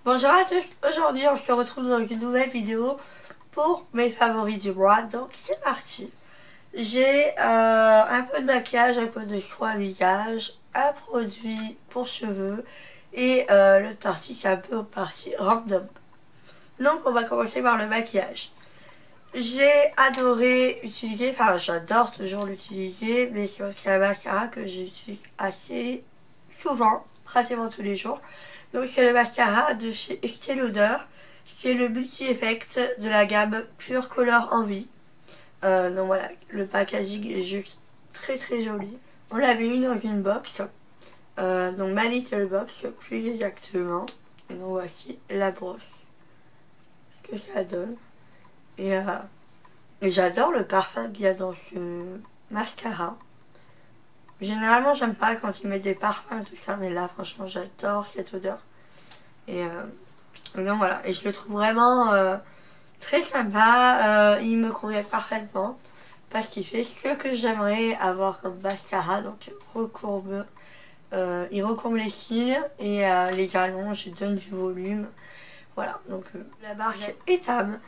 Bonjour à tous, aujourd'hui on se retrouve dans une nouvelle vidéo pour mes favoris du mois, donc c'est parti. J'ai un peu de maquillage, un peu de soin visage, un produit pour cheveux et l'autre partie c'est un peu partie random. Donc on va commencer par le maquillage. J'ai adoré utiliser, enfin j'adore toujours l'utiliser, mais c'est un mascara que j'utilise assez souvent, pratiquement tous les jours. Donc c'est le mascara de chez Estée Lauder. C'est le multi-effect de la gamme Pure Color Envie. Donc voilà, le packaging est juste très très joli. On l'avait eu dans une box, donc ma little box plus exactement. Et donc voici la brosse, ce que ça donne. Et j'adore le parfum qu'il y a dans ce mascara. Généralement, j'aime pas quand ils mettent des parfums, tout ça, mais là, franchement, j'adore cette odeur. Et donc voilà, et je le trouve vraiment très sympa. Il me convient parfaitement parce qu'il fait ce que j'aimerais avoir comme mascara. Donc, il recourbe les cils et les allonge, il donne du volume. Voilà, donc la marque Etam,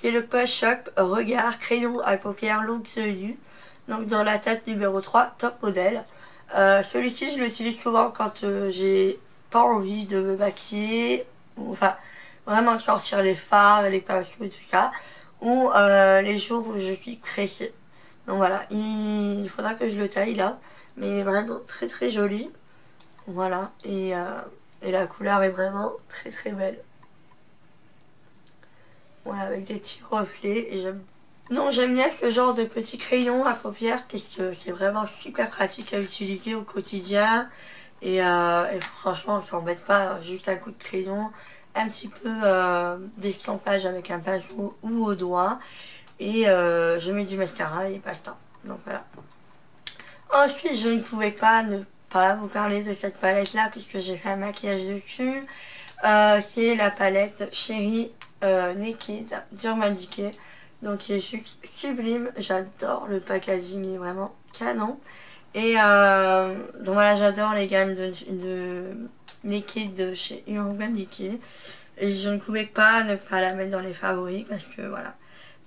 c'est le Push Up Regard Crayon à paupières longues tenues. Donc dans la tête numéro 3, top modèle. Celui-ci, je l'utilise souvent quand j'ai pas envie de me maquiller, enfin vraiment de sortir les fards, les pinceaux et tout ça, ou les jours où je suis pressée. Donc voilà, il faudra que je le taille là, mais il est vraiment très très joli. Voilà, et la couleur est vraiment très très belle. Voilà, avec des petits reflets. Et j'aime bien ce genre de petits crayons à paupières parce que c'est vraiment super pratique à utiliser au quotidien. Et franchement, on s'embête pas, juste un coup de crayon, un petit peu d'estampage avec un pinceau ou au doigt. Et je mets du mascara et basta. Donc voilà. Ensuite, je ne pouvais pas ne pas vous parler de cette palette là puisque j'ai fait un maquillage dessus. C'est la palette Chérie Naked d'Urban Decay. Donc il est juste sublime. J'adore le packaging, il est vraiment canon. Et donc voilà, j'adore les gammes de Naked de chez Urban Decay. Et je ne pouvais pas ne pas la mettre dans les favoris parce que voilà.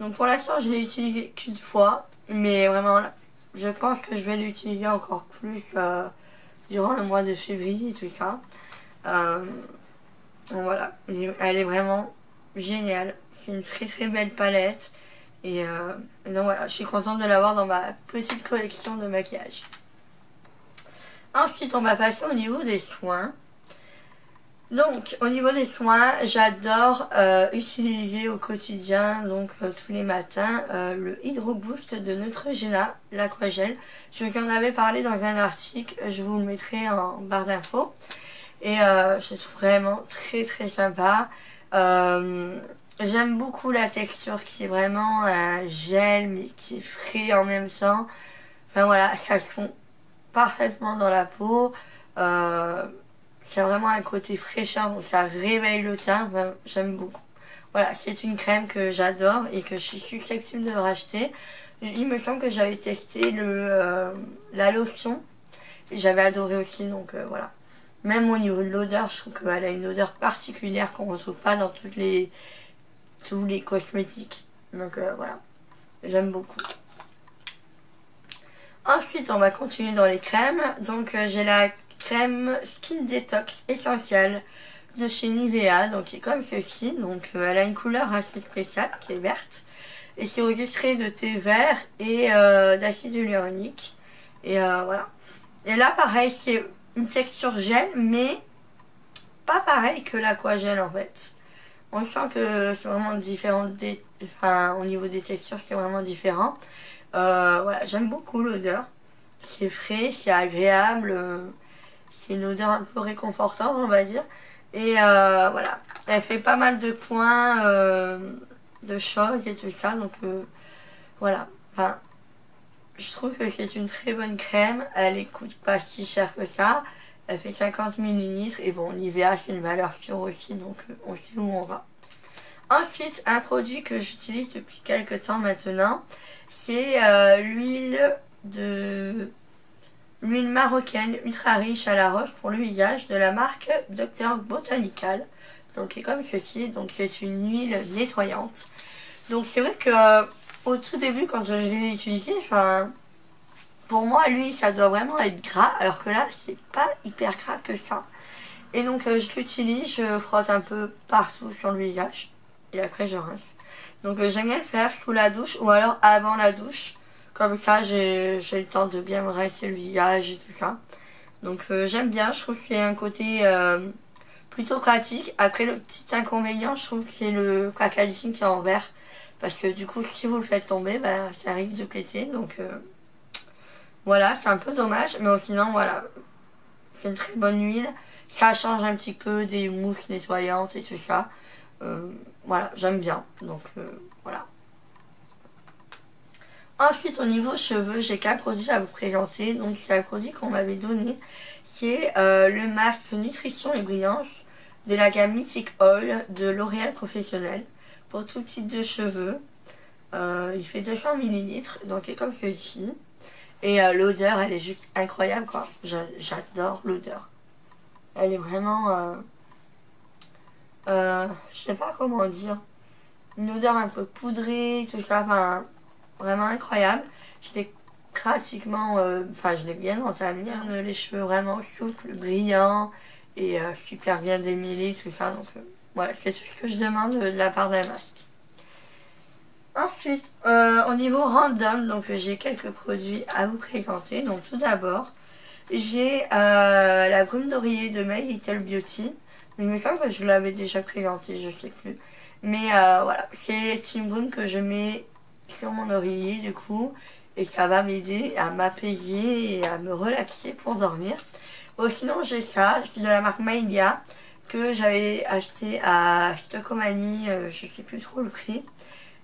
Donc pour l'instant, je l'ai utilisé qu'une fois. Mais vraiment, je pense que je vais l'utiliser encore plus durant le mois de février et tout ça. Donc voilà, elle est vraiment géniale. C'est une très très belle palette. Et donc voilà, je suis contente de l'avoir dans ma petite collection de maquillage. Ensuite, on va passer au niveau des soins. Donc, au niveau des soins, j'adore utiliser au quotidien, donc tous les matins, le Hydro Boost de Neutrogena, l'aquagel. Je vous en avais parlé dans un article, je vous le mettrai en barre d'infos. Et je trouve vraiment très très sympa. J'aime beaucoup la texture qui est vraiment un gel mais qui est frais en même temps. Enfin voilà, ça fond parfaitement dans la peau. C'est vraiment un côté fraîcheur, donc ça réveille le teint. Enfin, j'aime beaucoup. Voilà, c'est une crème que j'adore et que je suis susceptible de racheter. Il me semble que j'avais testé la lotion. J'avais adoré aussi, donc voilà. Même au niveau de l'odeur, je trouve qu'elle a une odeur particulière qu'on ne retrouve pas dans tous les cosmétiques. Donc voilà, j'aime beaucoup. Ensuite, on va continuer dans les crèmes. Donc j'ai la crème Skin Detox Essential de chez Nivea. Donc qui est comme ceci. Donc elle a une couleur assez spéciale qui est verte. Et c'est aux extraits de thé vert et d'acide hyaluronique. Et voilà. Et là, pareil, c'est une texture gel, mais pas pareil que l'aquagel en fait. On sent que c'est vraiment différent, enfin, au niveau des textures, c'est vraiment différent. Voilà, j'aime beaucoup l'odeur. C'est frais, c'est agréable. C'est une odeur un peu réconfortante, on va dire. Et voilà, elle fait pas mal de points, de choses et tout ça. Donc voilà, enfin, je trouve que c'est une très bonne crème. Elle ne coûte pas si cher que ça. Elle fait 50 ml. Et bon, Nivea, c'est une valeur sûre aussi. Donc, on sait où on va. Ensuite, un produit que j'utilise depuis quelques temps maintenant. C'est l'huile marocaine ultra riche à la roche pour le visage de la marque Dr Botanical. donc qui est comme ceci. Donc c'est une huile nettoyante. Donc c'est vrai que au tout début quand je l'ai utilisé, enfin pour moi l'huile ça doit vraiment être gras, alors que là c'est pas hyper gras que ça. Et donc je l'utilise, je frotte un peu partout sur le visage et après je rince. Donc j'aime bien le faire sous la douche ou alors avant la douche. Comme ça j'ai le temps de bien me rincer le visage et tout ça. Donc j'aime bien, je trouve que c'est un côté plutôt pratique. Après le petit inconvénient, je trouve que c'est le packaging qui est en verre. Parce que du coup si vous le faites tomber, bah, ça risque de péter. Donc voilà, c'est un peu dommage. Mais sinon voilà, c'est une très bonne huile. Ça change un petit peu des mousses nettoyantes et tout ça. Voilà, j'aime bien. Donc voilà. Ensuite, au niveau cheveux, j'ai qu'un produit à vous présenter. Donc c'est un produit qu'on m'avait donné. C'est le masque Nutrition et Brillance de la gamme Mythic Oil de L'Oréal Professionnel. Pour tout type de cheveux. Il fait 200 ml. Donc il est comme ceci. Et l'odeur, elle est juste incroyable quoi. J'adore l'odeur. Elle est vraiment... je sais pas comment dire. Une odeur un peu poudrée, tout ça. Enfin, vraiment incroyable. Je l'ai pratiquement... Enfin, je l'ai bien entamé. Les cheveux vraiment souples, brillants. Et super bien démêlés, tout ça. Donc voilà, c'est tout ce que je demande de la part d'un masque. Ensuite, au niveau random, donc j'ai quelques produits à vous présenter. Donc tout d'abord, j'ai la brume d'oreiller de My Little Beauty. Il me semble que je l'avais déjà présentée, je sais plus. Mais voilà, c'est une brume que je mets sur mon oreiller du coup. Et ça va m'aider à m'apaiser et à me relaxer pour dormir. Bon, sinon j'ai ça, c'est de la marque Maïlia que j'avais acheté à Stockomanie, je sais plus trop le prix.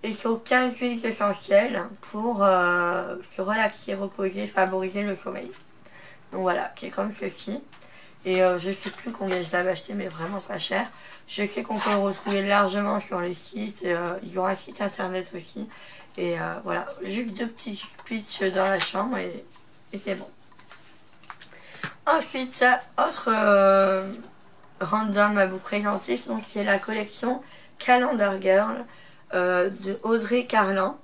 Et sont 15 huiles essentielles pour se relaxer, reposer, favoriser le sommeil. Donc voilà, qui est comme ceci. Et je sais plus combien je l'avais acheté, mais vraiment pas cher. Je sais qu'on peut le retrouver largement sur les sites. Ils ont un site internet aussi. Et voilà, juste 2 petits pitchs dans la chambre et c'est bon. Ensuite, autre random à vous présenter, donc c'est la collection Calendar Girl de Audrey Carlan.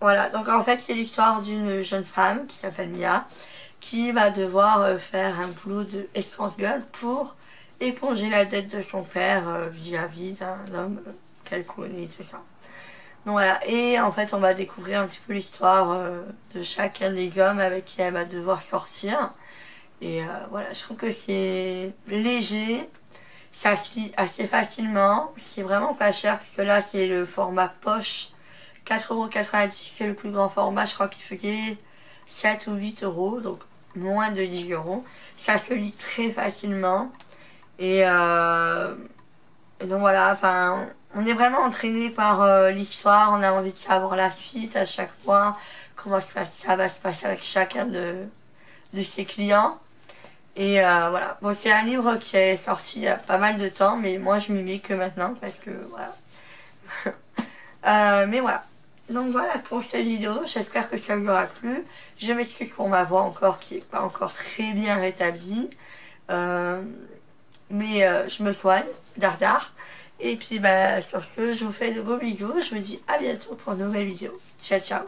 Voilà, donc en fait c'est l'histoire d'une jeune femme qui s'appelle Mia qui va devoir faire un boulot de escort girl pour éponger la dette de son père vis-à-vis d'un homme qu'elle connaît, tout ça. Donc voilà, et en fait on va découvrir un petit peu l'histoire de chacun des hommes avec qui elle va devoir sortir. Et voilà, je trouve que c'est léger, ça se lit assez facilement, c'est vraiment pas cher parce que là c'est le format poche, 4,90 €, c'est le plus grand format, je crois qu'il faisait 7 ou 8 €, donc moins de 10 €. Ça se lit très facilement et donc voilà, enfin on est vraiment entraîné par l'histoire, on a envie de savoir la suite à chaque fois, comment ça va se passer avec chacun de ses clients. Et voilà, bon c'est un livre qui est sorti il y a pas mal de temps, mais moi je m'y mets que maintenant parce que voilà. Mais voilà, donc voilà pour cette vidéo, j'espère que ça vous aura plu. Je m'excuse pour ma voix encore qui est pas encore très bien rétablie. Mais je me soigne, dardard. Et puis bah sur ce, je vous fais de beaux bisous, je vous dis à bientôt pour une nouvelle vidéo. Ciao ciao.